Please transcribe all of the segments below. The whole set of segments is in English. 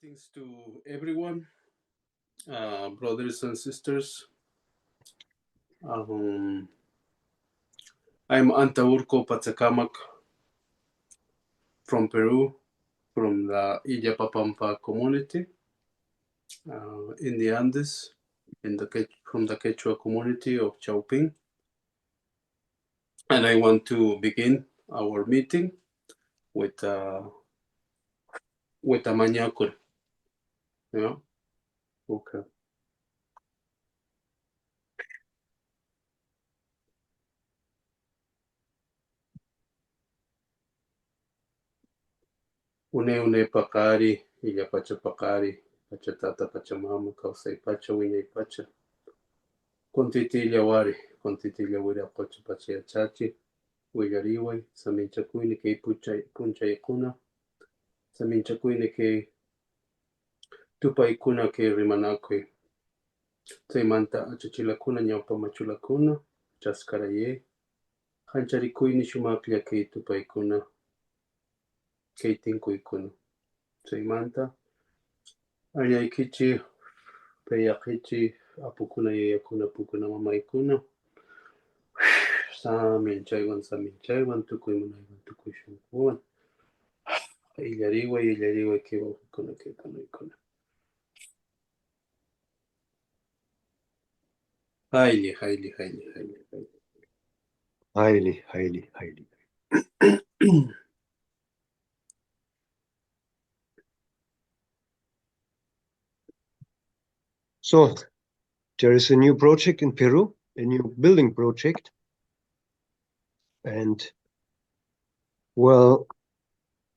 Greetings to everyone, brothers and sisters. I'm Antaurco Pachacamac from Peru, from the Illapapampa community in the Andes, from the Quechua community of Chauping. And I want to begin our meeting with a mañacul. Yeah, okay. Une pakari, Illapacha pakari, Pachatata Pachamama, Kausai Pacha, Winay Pacha. Kontitilia wari, kontitilia wira kocha pacha chachi, willariway, saminchakuini ke puncha ikuna, saminchakuini ke tupa ikuna ke rimanakwe, taimanta achachilakuna nyaupa machulakuna, chaskaraye, hancharikuini shumapia ke tupa ikuna, ke tinku ikuna, taimanta, ayaikichi, peyakichi, apukuna yayakuna pukuna mama ikuna, Saminchaywan, tukuy shunkuwan. Illariwa kiwa kuna. Haylli. Haylli. So, there is a new project in Peru, a new building project. And, well,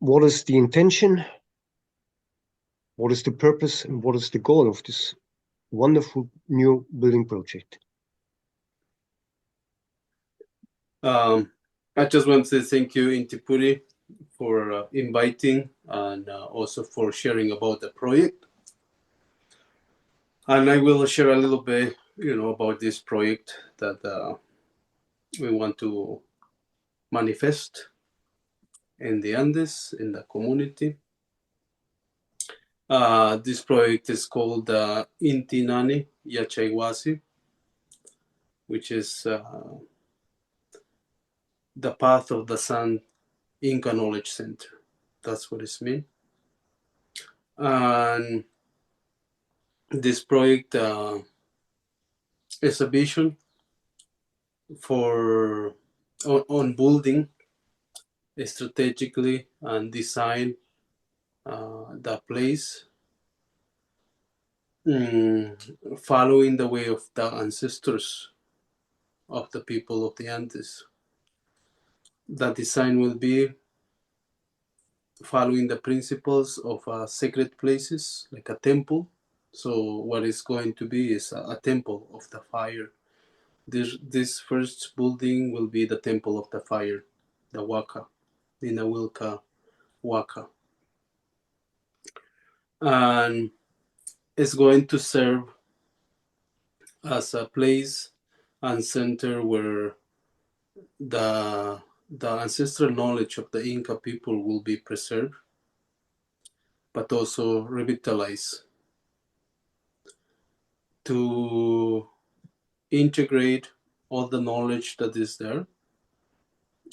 what is the intention? What is the purpose and what is the goal of this wonderful new building project? I just want to thank you, INTI PURIY, for inviting and also for sharing about the project. And I will share a little bit, about this project that we want to manifest in the Andes, in the community. This project is called INTI NAN'I, YACHAYWASI, which is the Path of the Sun Inka Knowledge Center. That's what it means. And this project is a vision for on building strategically and design the place following the way of the ancestors of the people of the Andes. The design will be following the principles of sacred places, like a temple. So what is going to be is a temple of the fire. This first building will be the temple of the fire, the Waka, the Nawilka Waka. And it's going to serve as a place and center where the ancestral knowledge of the Inca people will be preserved, but also revitalized to integrate all the knowledge that is there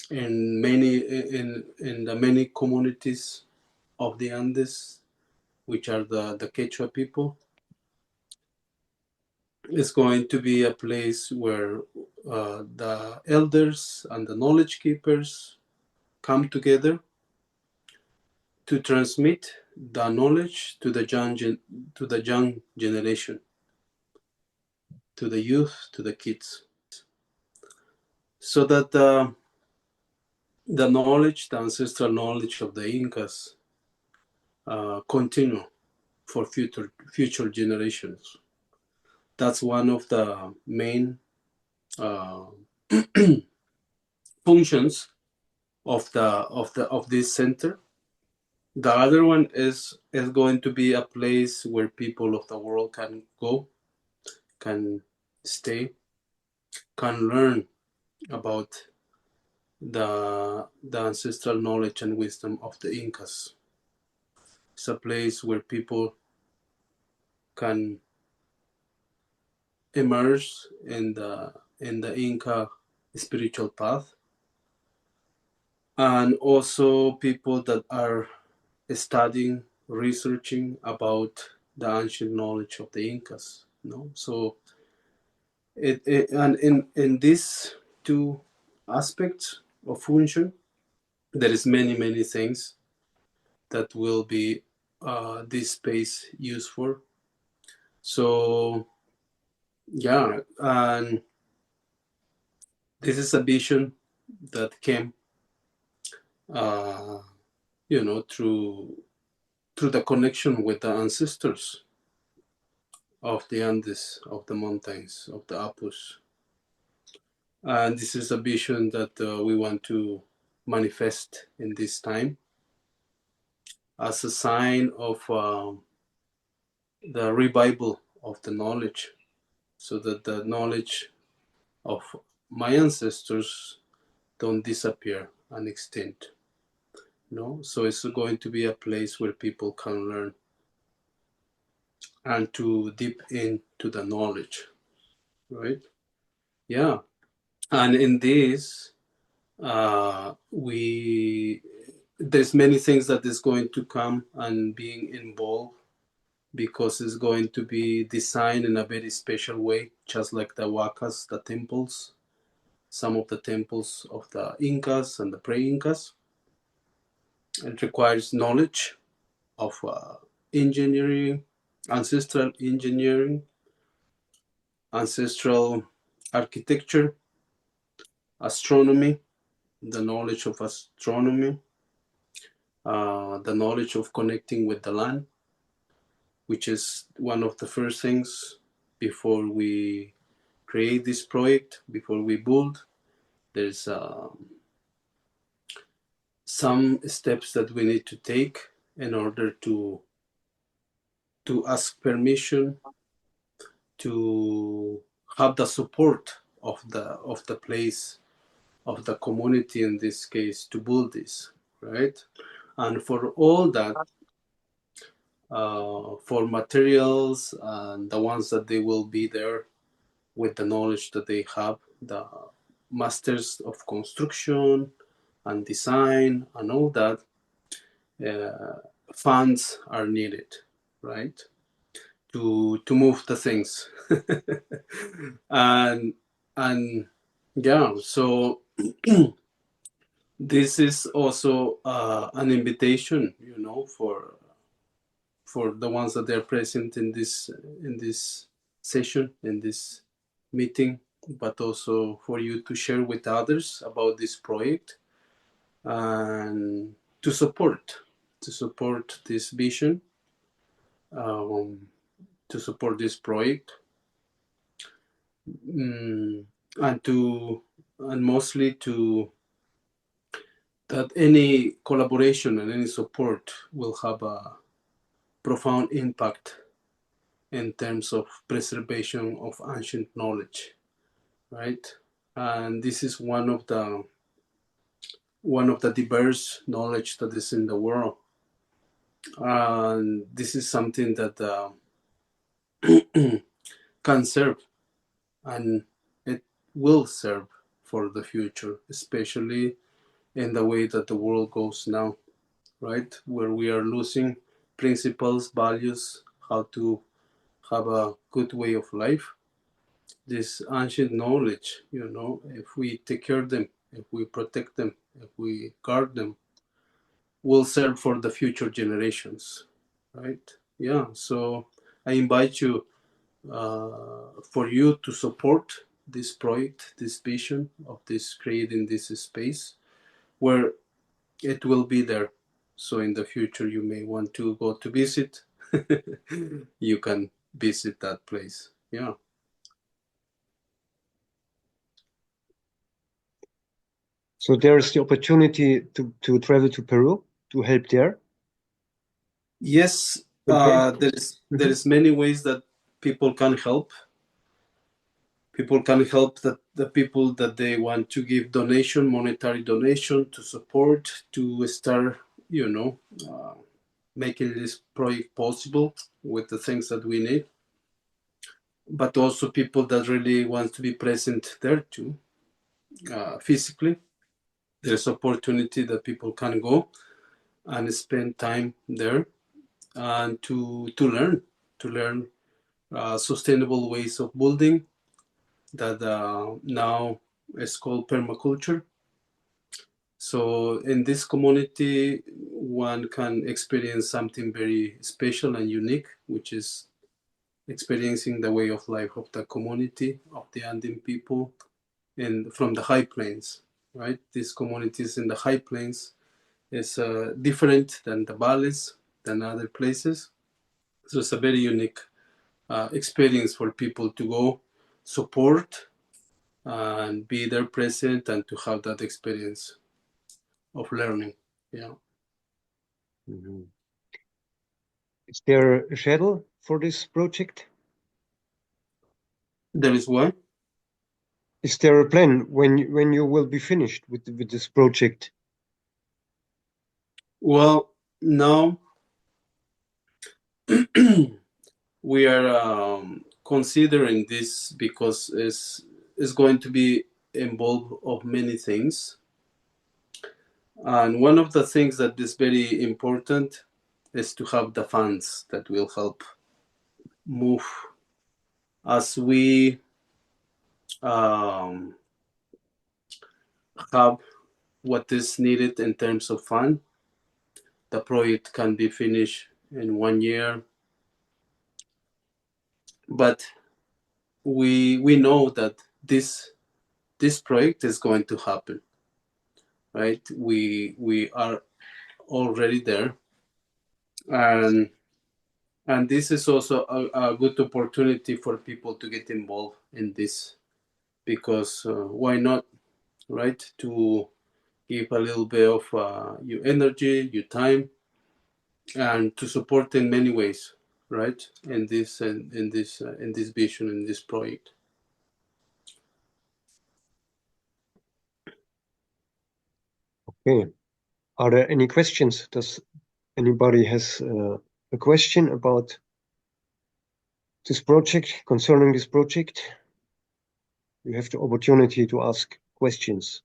in the many communities of the Andes, which are the Quechua people. It's going to be a place where the elders and the knowledge keepers come together to transmit the knowledge to the young generation, to the youth, to the kids, so that the knowledge, the ancestral knowledge of the Incas, continue for future generations. That's one of the main functions of this center. The other one is going to be a place where people of the world can go, can stay, can learn about the ancestral knowledge and wisdom of the Incas. It's a place where people can immerse in the Inca spiritual path, and also people that are studying, researching about the ancient knowledge of the Incas. So and in these two aspects of function, there is many things that will be this space used for. So yeah, and this is a vision that came, through the connection with the ancestors of the Andes, of the mountains, of the Apus. And this is a vision that we want to manifest in this time as a sign of the revival of the knowledge, so that the knowledge of my ancestors don't disappear and extinct. So it's going to be a place where people can learn and to deep into the knowledge, right? Yeah. And in this, there's many things that is going to come and being involved, because it's going to be designed in a very special way, just like the huacas, the temples, some of the temples of the Incas and the pre-Incas. It requires knowledge of engineering, ancestral engineering, ancestral architecture, astronomy, the knowledge of astronomy, the knowledge of connecting with the land, which is one of the first things before we create this project, before we build. There's some steps that we need to take in order to ask permission, to have the support of the place, of the community in this case, to build this, right? And for all that, for materials and the ones that they will be there with the knowledge that they have, the masters of construction and design and all that, funds are needed, right? To move the things. and yeah, so this is also an invitation, for the ones that are present in this session, in this meeting, but also for you to share with others about this project, and to support this vision, to support this project, and mostly to that any collaboration and any support will have a profound impact in terms of preservation of ancient knowledge, right? And this is one of the diverse knowledge that is in the world, and this is something that can serve, and it will serve for the future, especially in the way that the world goes now, right? Where we are losing principles, values, how to have a good way of life. This ancient knowledge, if we take care of them, if we protect them, if we guard them, will serve for the future generations, right? Yeah, so I invite you, for you to support this project, this vision of this creating this space where it will be there. So in the future, you may want to go to visit. You can visit that place. Yeah. So there is the opportunity to travel to Peru to help there. Yes, there is many ways that people can help. People can help the people that they want to give donation, monetary donation, to support, to start, making this project possible with the things that we need, but also people that really want to be present there too, physically. There's opportunity that people can go and spend time there and to learn sustainable ways of building that now is called permaculture. So in this community, one can experience something very special and unique, which is experiencing the way of life of the community, of the Anden people, and from the high plains, right? These communities in the high plains is different than the valleys, than other places. So it's a very unique experience for people to go support and be there present and to have that experience of learning. Yeah. Mhm. Is there a schedule for this project? There is one. Is there a plan when you will be finished with this project? Well, now we are considering this because it's going to be involved of many things. And one of the things that is very important is to have the funds that will help move as we have what is needed in terms of fund. The project can be finished in 1 year, but we know that this project is going to happen, right? We are already there, and this is also a good opportunity for people to get involved in this, because why not, right? To give a little bit of your energy, your time, and to support in many ways, right? In this vision, in this project. Okay. Are there any questions? Does anybody has a question about this project, concerning this project? You have the opportunity to ask questions.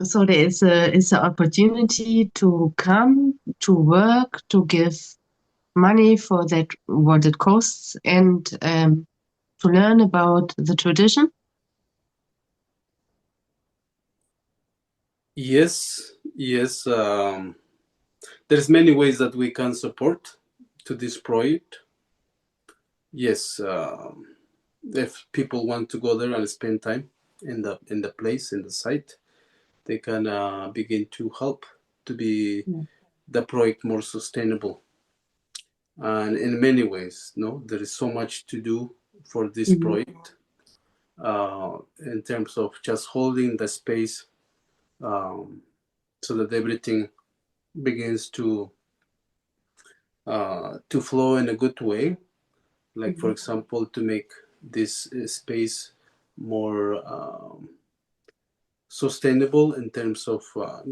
So there is an opportunity to come, to work, to give money for that, what it costs, and to learn about the tradition. Yes. There's many ways that we can support to this project. Yes, if people want to go there and spend time in the place, in the site, they can begin to help to be the project more sustainable. And in many ways, no, there is so much to do for this project in terms of just holding the space so that everything begins to flow in a good way. Like, for example, to make this space more sustainable in terms of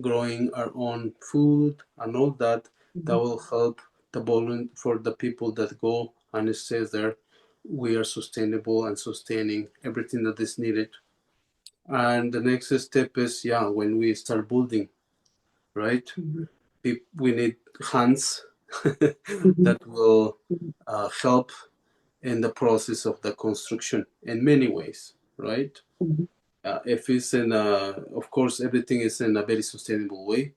growing our own food and all that. That will help for the people that go and stay there. We are sustainable and sustaining everything that is needed. And the next step is, when we start building, right? We need hands that will help in the process of the construction in many ways, right? If it's of course, everything is in a very sustainable way,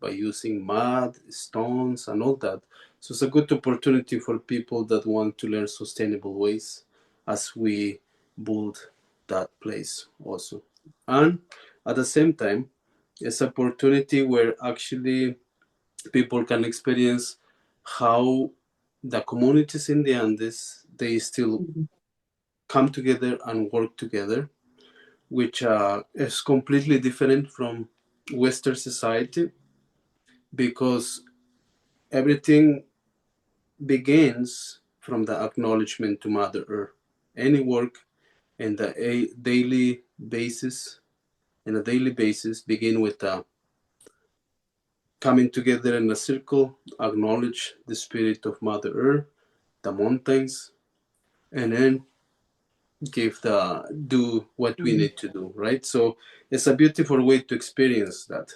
by using mud, stones, and all that. So it's a good opportunity for people that want to learn sustainable ways as we build that place also. And at the same time, it's an opportunity where actually people can experience how the communities in the Andes, they still come together and work together, which is completely different from Western society, because everything begins from the acknowledgement to Mother Earth. Any work and daily basis, begin with coming together in a circle, acknowledge the spirit of Mother Earth, the mountains, and then do what we need to do, right? So it's a beautiful way to experience that.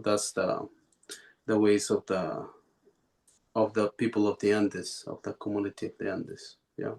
That's the ways of the people of the Andes, of the community of the Andes. Yeah.